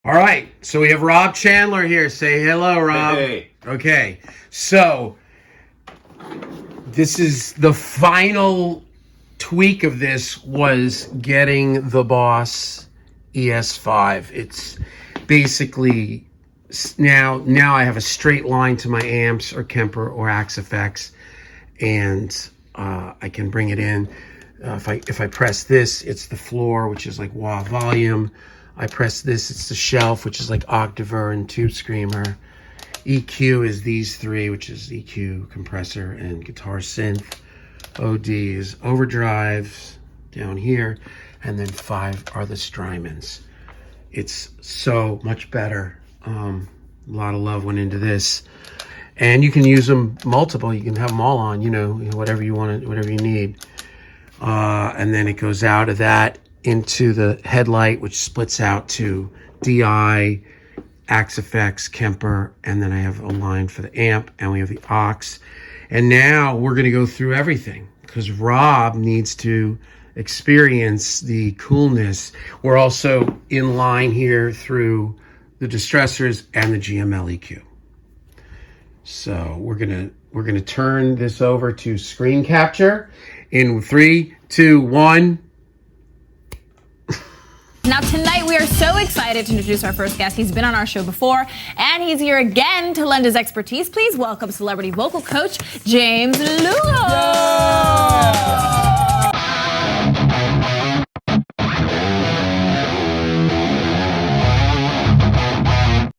All right, so we have Rob Chandler here. Say hello, Rob. Hey. Okay, so this is the final tweak of this was getting the Boss ES5. It's basically now I have a straight line to my amps or Kemper or Axe-Fx, and I can bring it in. If I press this, it's the floor, which is like wah volume. I press this, it's the shelf, which is like Octaver and Tube Screamer. EQ is these three, which is EQ, compressor, and guitar synth. OD is overdrives down here, and then 5 are the Strymons. It's so much better. A lot of love went into this. And you can use them multiple. You can have them all on, whatever you want, whatever you need. And then it goes out of that into the headlight, which splits out to DI, Axe-Fx, Kemper, and then I have a line for the amp, and we have the aux. And now we're going to go through everything because Rob needs to experience the coolness. We're also in line here through the distressors and the GML EQ. So we're gonna turn this over to screen capture in 3, 2, 1. Now tonight we are so excited to introduce our first guest. He's been on our show before, and he's here again to lend his expertise. Please welcome celebrity vocal coach James Lugo.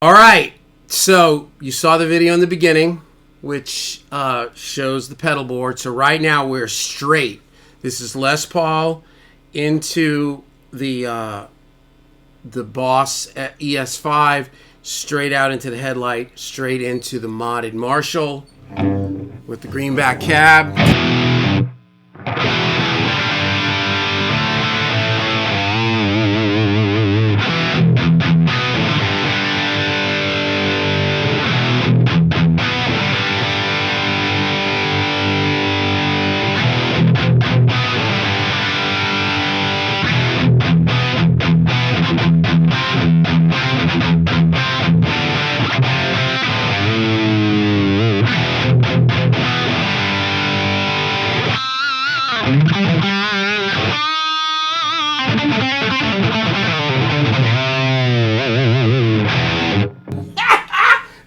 All right, so you saw the video in the beginning, which shows the pedal board. So right now we're straight. This is Les Paul into the Boss ES5, straight out into the headlight, straight into the modded Marshall with the greenback cab.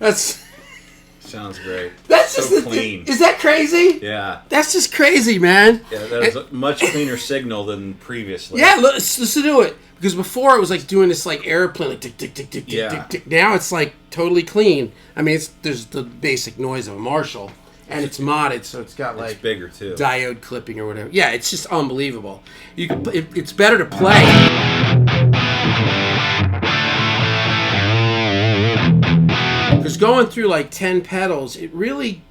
That's Sounds great. That's so just clean. Is that crazy? Yeah. That's just crazy, man. Yeah, that was a much cleaner signal than previously. Yeah, let's do it. Because before it was like doing this like airplane, like tick, tick, tick, tick, Yeah. tick, tick. Now it's like totally clean. I mean, there's the basic noise of a Marshall, and it's modded, so it's got like It's bigger too. diode clipping or whatever. Yeah, it's just unbelievable. It's better to play. Because going through like 10 pedals, it really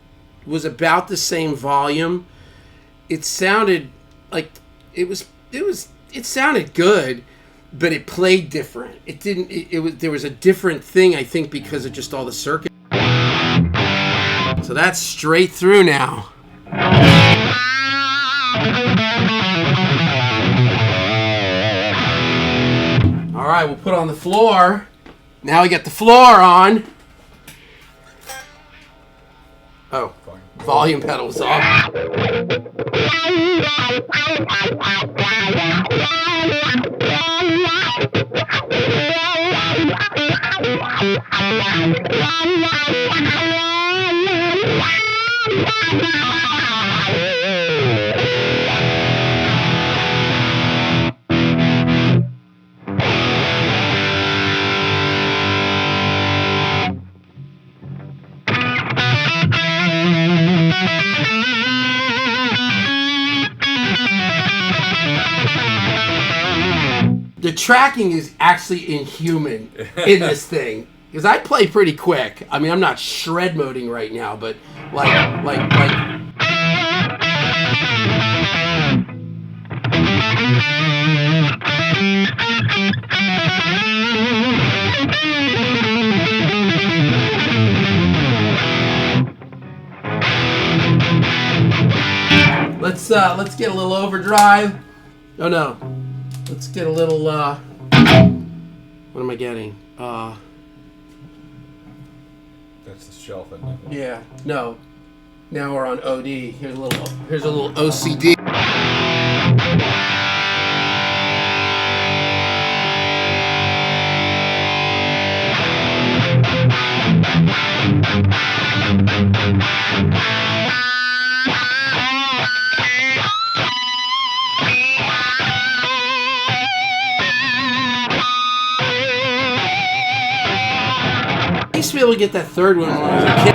was about the same volume. It sounded like it sounded good, but it played different. It didn't. There was a different thing, I think, because of just all the circuit. So that's straight through now. All right, we'll put on the floor. Now we get the floor on. Oh, volume pedals off. The tracking is actually inhuman in this thing. Because I play pretty quick. I mean, I'm not shred moding right now, but like. Let's get a little overdrive. Oh no. Let's get a little what am I getting? That's the shelf, isn't it? Yeah. No. Now we're on OD. Here's a little OCD. I used to be able to get that third one when I was a kid.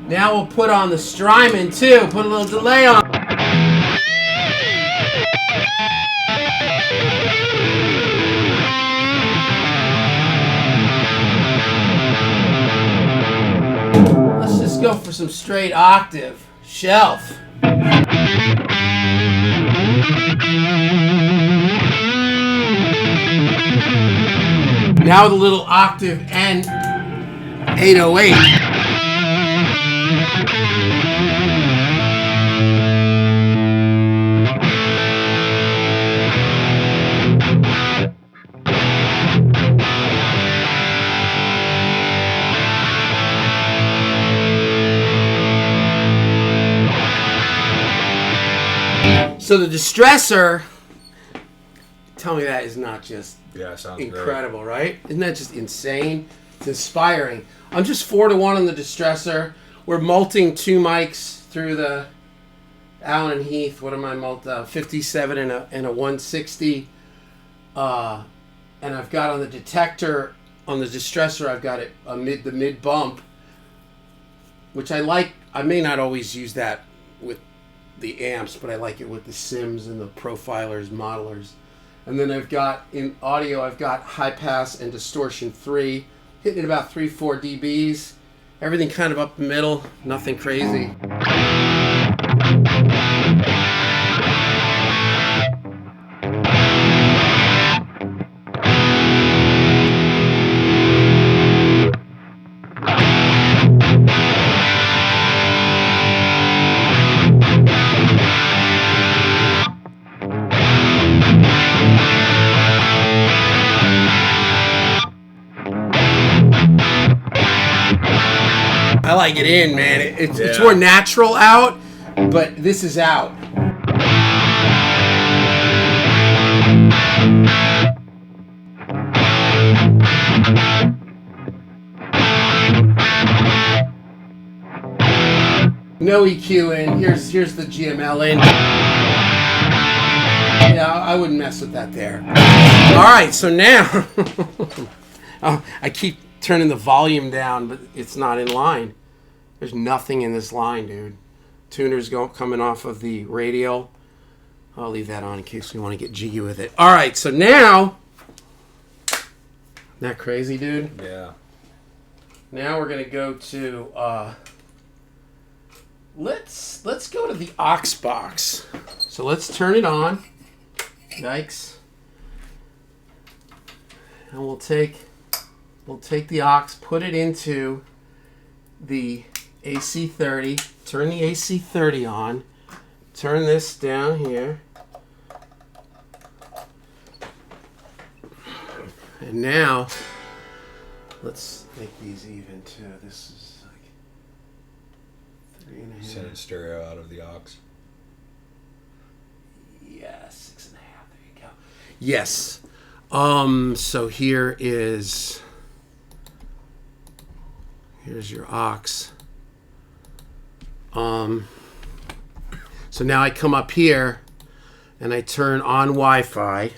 Now we'll put on the Strymon too. Put a little delay on. Let's just go for some straight octave. Shelf. Now with a little octave and 808. So the distressor, tell me that is not just Sounds incredible, right? Isn't that just insane? It's inspiring. I'm just 4-1 on the distressor. We're multing 2 mics through the Allen and Heath. What am I multing? 57 and a 160. And I've got on the detector, on the distressor, I've got the mid bump, which I like. I may not always use that with the amps, but I like it with the Sims and the profilers, modelers. And then I've got, in audio, I've got high pass and distortion 3, hitting at about 3-4 dBs. Everything kind of up the middle, nothing crazy. I like it in, man. It's more natural out, but this is out. No EQ in. Here's the GML in. Yeah, I wouldn't mess with that there. All right, so now I keep turning the volume down, but it's not in line. There's nothing in this line, dude. Tuner's coming off of the radial. I'll leave that on in case we want to get jiggy with it. All right, so now, isn't that crazy, dude? Yeah. Now we're gonna go to let's go to the aux box. So let's turn it on. Yikes. And we'll take the aux, put it into the AC30, turn the AC30 on, turn this down here, and now let's make these even too. This is like 3.5. Send it stereo out of the aux. Yeah, 6.5. There you go. Yes. So here's your aux. So now I come up here and I turn on Wi-Fi,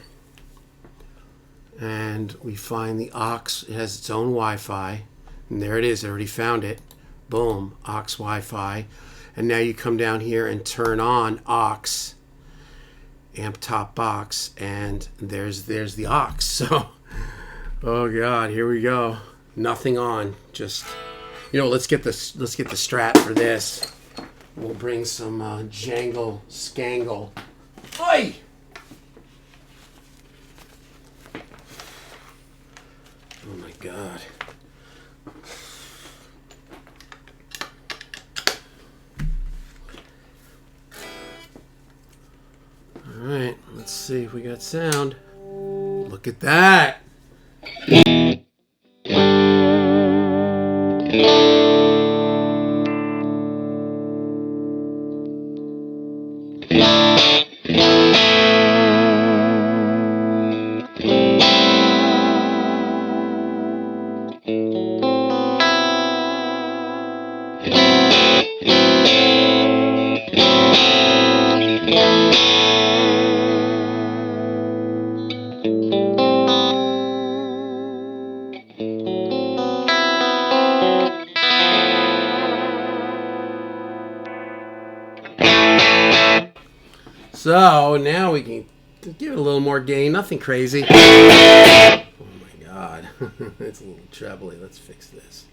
and we find the aux. It has its own Wi-Fi, and there it is. I already found it. Boom, aux Wi-Fi. And now you come down here and turn on aux, amp top box, and there's the aux. So, oh God, here we go. Nothing on, just, let's get the Strat for this. We'll bring some jangle skangle. Oi! Oh my God. All right, let's see if we got sound. Look at that. So now we can give it a little more gain. Nothing crazy. Oh my God. It's a little trebly. Let's fix this.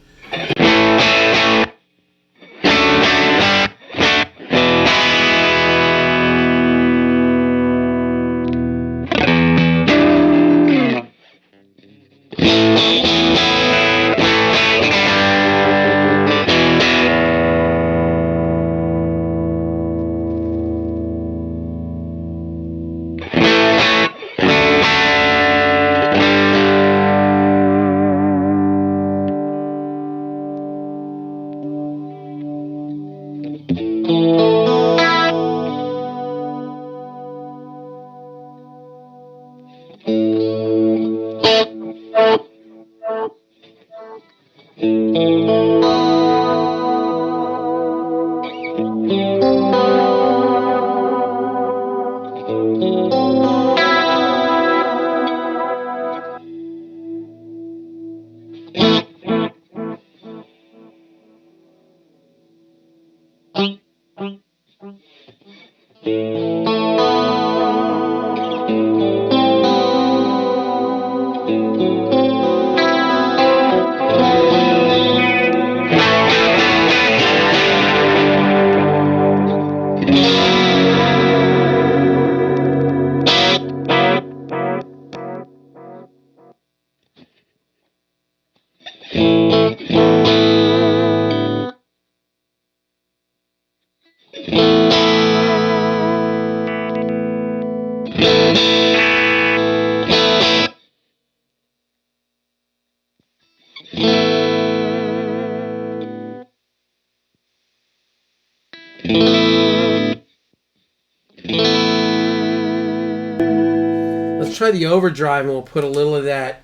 Let's try the overdrive, and we'll put a little of that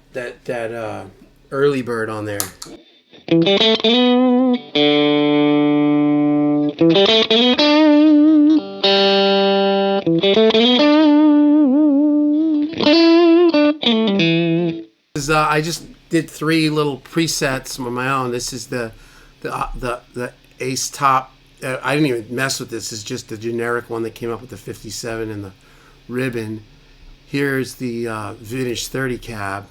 early bird on there. I just did 3 little presets on my own. This is the Ace Top. I didn't even mess with this. It's just the generic one that came up with the 57 and the ribbon. Here's the Vintage 30 cab.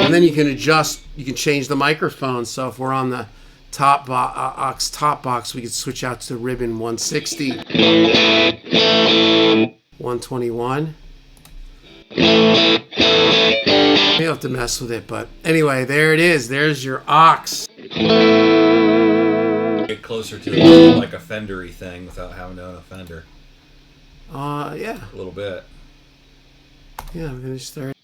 And then you can adjust, you can change the microphone. So if we're on the top box, we could switch out to ribbon 160, 121. You have to mess with it, but anyway, there it is. There's your aux. Get closer to it, like a Fender-y thing without having to own a Fender. Yeah. A little bit. Yeah, I'm gonna start.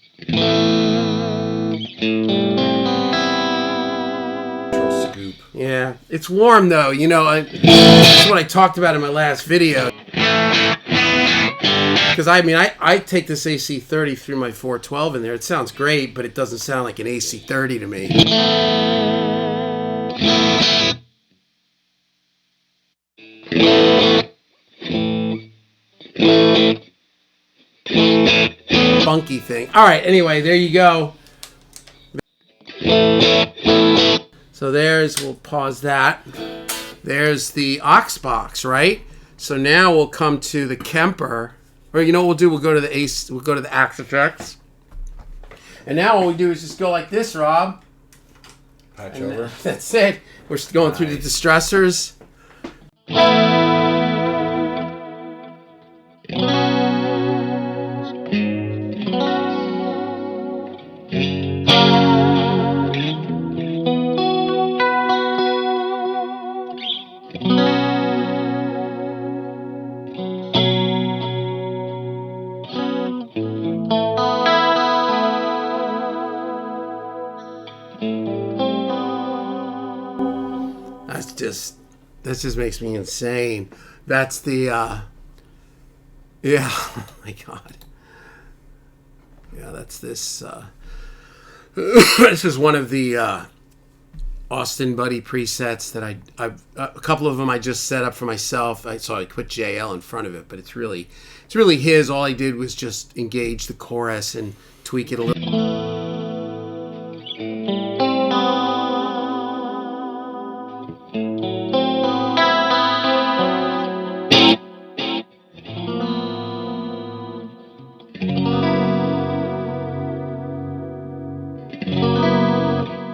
Scoop. Yeah, it's warm though. You know, that's what I talked about in my last video. Because I mean, I take this AC30 through my 412 in there. It sounds great, but it doesn't sound like an AC30 to me. spunky thing. All right, anyway, there you go. So we'll pause that. There's the aux box, right? So now we'll come to the Kemper. Or you know what we'll do? We'll go to the Ace. We'll go to the Axe Effects. And now what we do is just go like this, Rob. Patch And over. that's it. We're just going through the distressors. That just makes me insane. That's the yeah, oh my god. Yeah, that's this this is one of the Austin Buddy presets that I've a couple of them I just set up for myself. So I put JL in front of it, but it's really his. All I did was just engage the chorus and tweak it a little.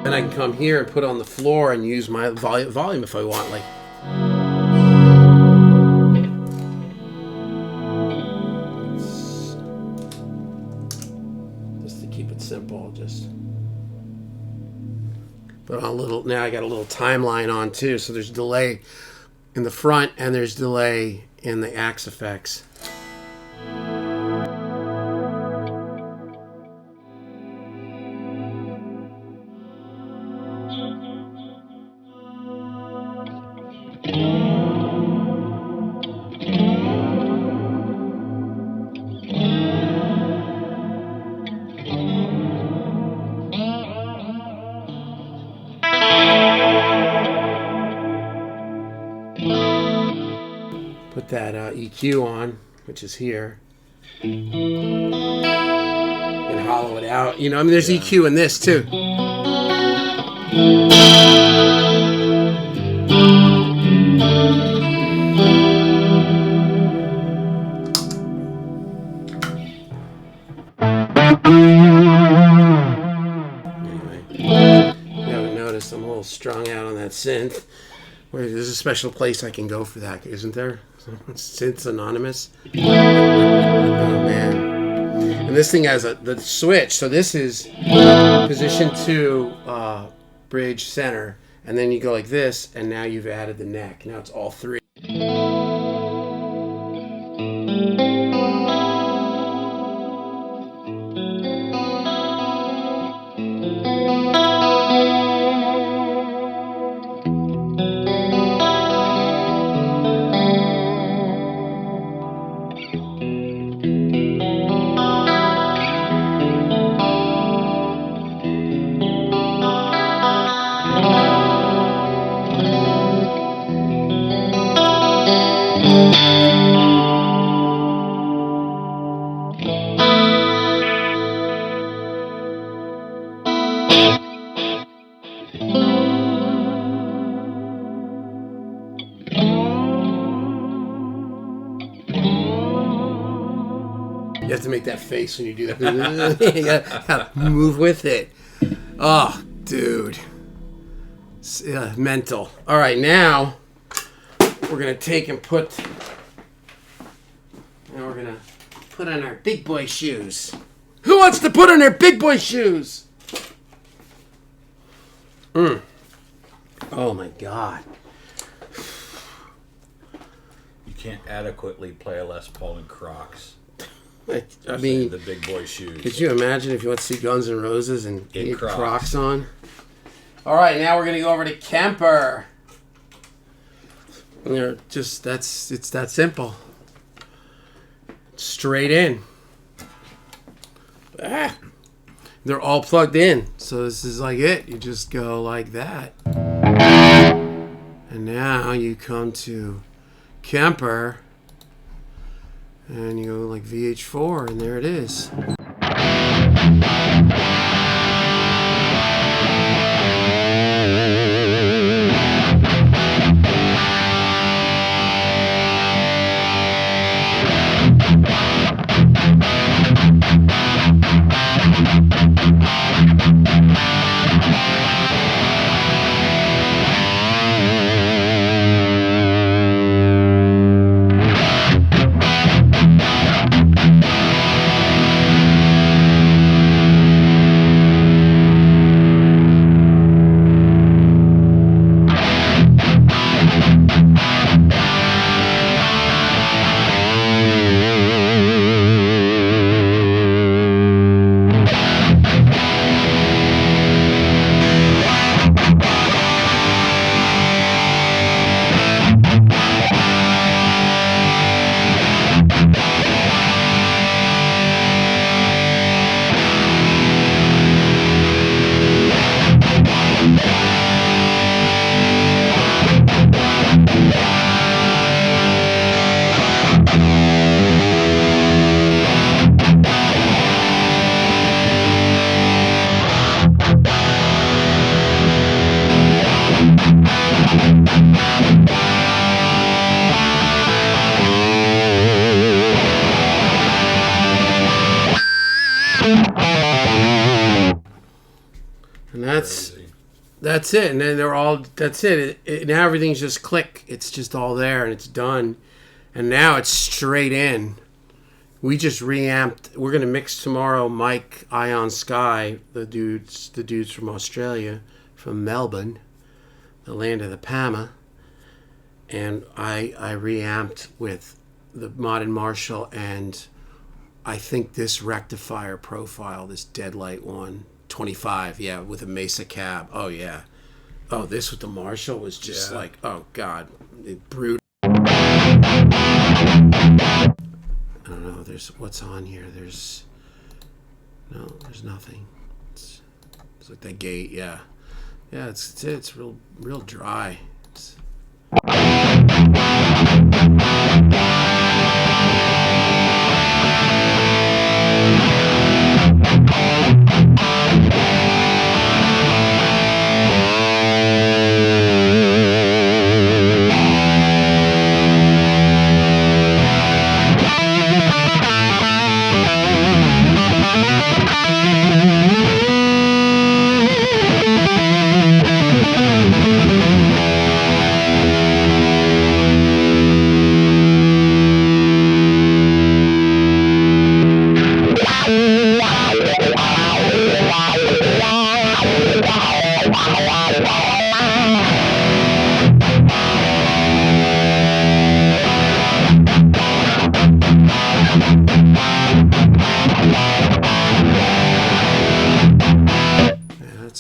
Then I can come here and put on the floor and use my volume if I want, like. Just to keep it simple, just put on a little. Now I got a little timeline on too, so there's delay in the front and there's delay in the Axe Effects. Put that EQ on, which is here, and hollow it out. You know, I mean, there's EQ in this too. Anyway, you haven't noticed I'm a little strung out on that synth. There's a special place I can go for that, isn't there? Synths Anonymous. Oh man! And this thing has the switch. So this is position 2, bridge center, and then you go like this, and now you've added the neck. Now it's all 3. You have to make that face when you do that. You gotta move with it. Oh, dude. Mental. All right, now we're going to take and put... Now we're going to put on our big boy shoes. Who wants to put on their big boy shoes? Oh, my God. You can't adequately play a Les Paul in Crocs. I mean, the big boy shoes. Could you imagine if you went to see Guns N' Roses and In get Crocs. Crocs on? All right, now we're gonna go over to Kemper. And they're just it's that simple. Straight in. They're all plugged in, so this is like it. You just go like that, and now you come to Kemper. And you go like VH4, and there it is. That's it. And then that's it. Now everything's just click. It's just all there and it's done. And now it's straight in. We just reamped. We're going to mix tomorrow Mike Ion Sky, the dudes from Australia, from Melbourne, the land of the Pama. And I reamped with the Modern Marshall and I think this rectifier profile, this Deadlight one, 25, yeah, with a Mesa cab. Oh, yeah. Oh, this with the Marshall was just like, oh, God. It brutal. I don't know. What's on here? There's nothing. It's like that gate, yeah. Yeah, it's real dry.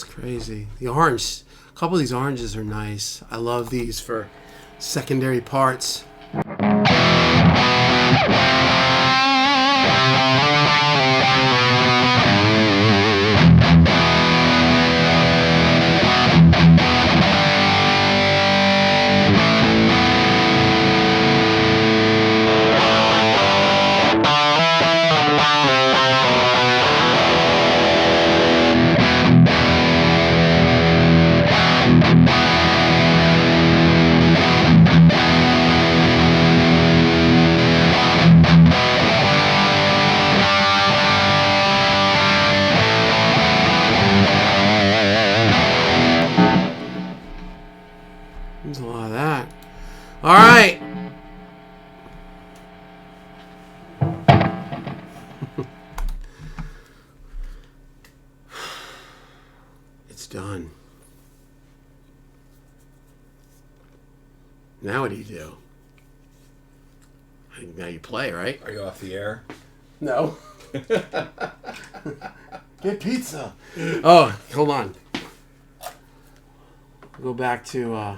Crazy. The orange, a couple of these oranges are nice. I love these for secondary parts. There's a lot of that. All right. It's done. Now what do you do? Now you play, right? Are you off the air? No. Get pizza. Oh, hold on. Go back to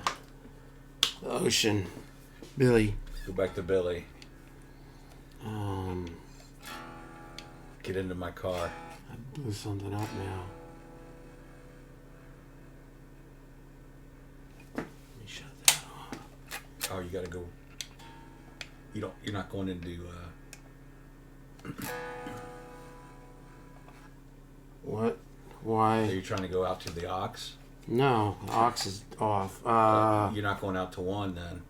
the ocean. Billy. Go back to Billy. Get into my car. I blew something up now. Let me shut that off. Oh, you gotta go. You're not going into. What? Why? Are you trying to go out to the aux? No, the aux is off. You're not going out to one then.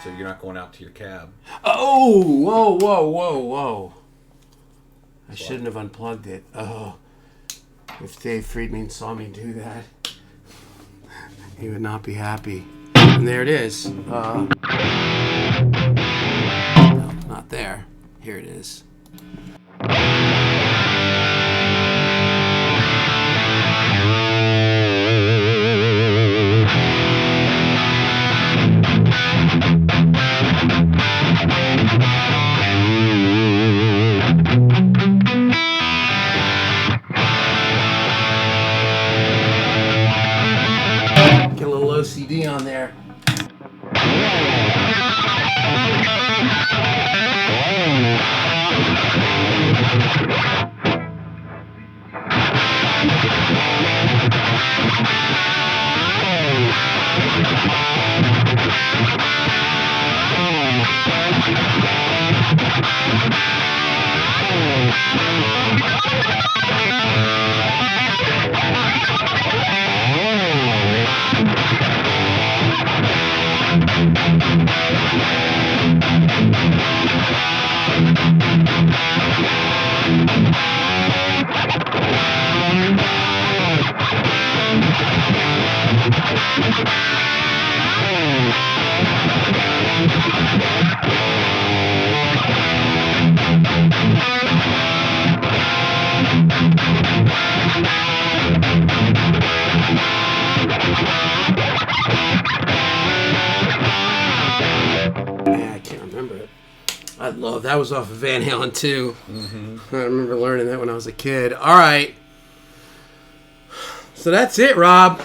So you're not going out to your cab. Oh! Whoa. I shouldn't have unplugged it. Oh. If Dave Friedman saw me do that, he would not be happy. And there it is. No, not there. Here it is. Get a little OCD on there. Yeah, I can't remember it. I love that. Was off of Van Halen too. I remember learning that when I was a kid. All right. So that's it, Rob.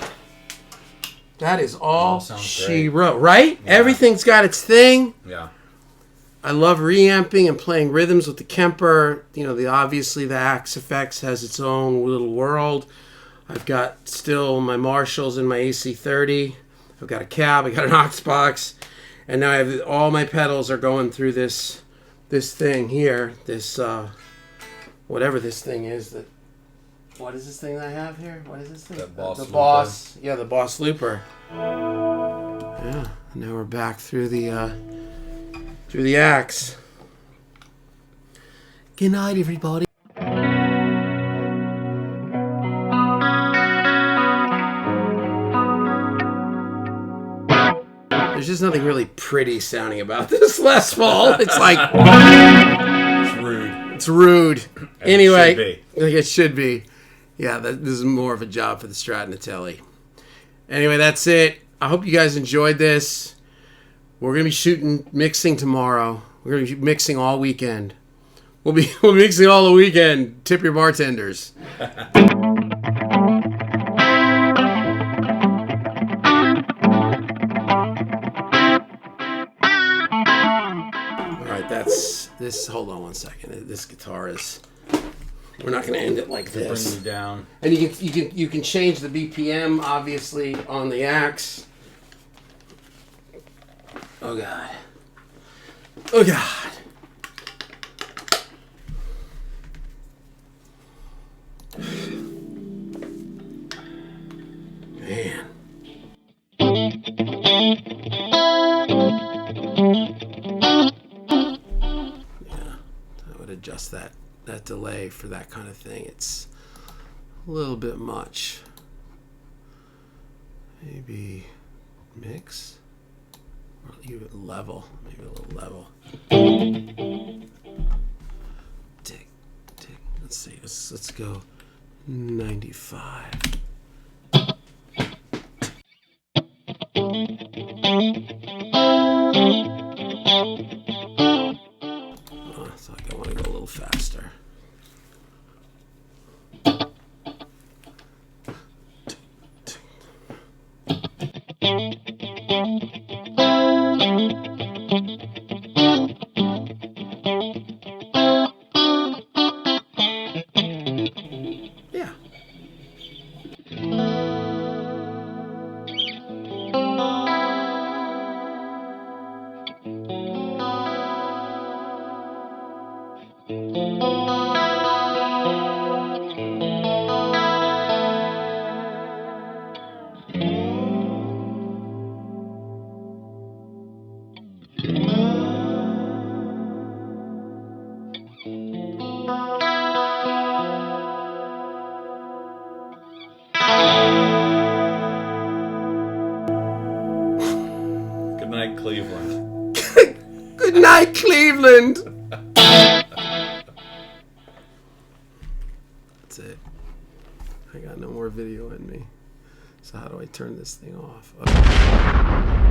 That is all sounds she great. wrote, right? Yeah. Everything's got its thing. Yeah. I love reamping and playing rhythms with the Kemper. You know, obviously the Axe FX has its own little world. I've got still my Marshalls and my AC30. I've got a cab. I got an aux box, and now I have all my pedals are going through this thing here. This whatever this thing is. What is this thing that I have here? What is this thing? The Boss The Looper. Boss. Yeah, the Boss Looper. Yeah. And now we're back through the Axe. Good night, everybody. There's just nothing really pretty sounding about this Les Paul. It's like It's rude. it's rude. As Anyway, it should be. like it should be. Yeah, this is more of a job for the Stradinatelli. Anyway, that's it. I hope you guys enjoyed this. We're gonna be mixing tomorrow. We're gonna be mixing all weekend. We'll be mixing all the weekend. Tip your bartenders. All right, that's this. Hold on one second. This guitar is. We're not gonna end it like Bring this. you down. And you can change the BPM obviously on the Axe. Oh god. Oh god. Man. Yeah, I would adjust that delay for that kind of thing. It's a little bit much. Maybe mix or even level. Maybe a little level. Tick, tick. Let's see. Let's go 95. So I want to go a little faster. Yeah. Good night, Cleveland. Good night, Cleveland. That's it. I got no more video in me. So how do I turn this thing off? Okay.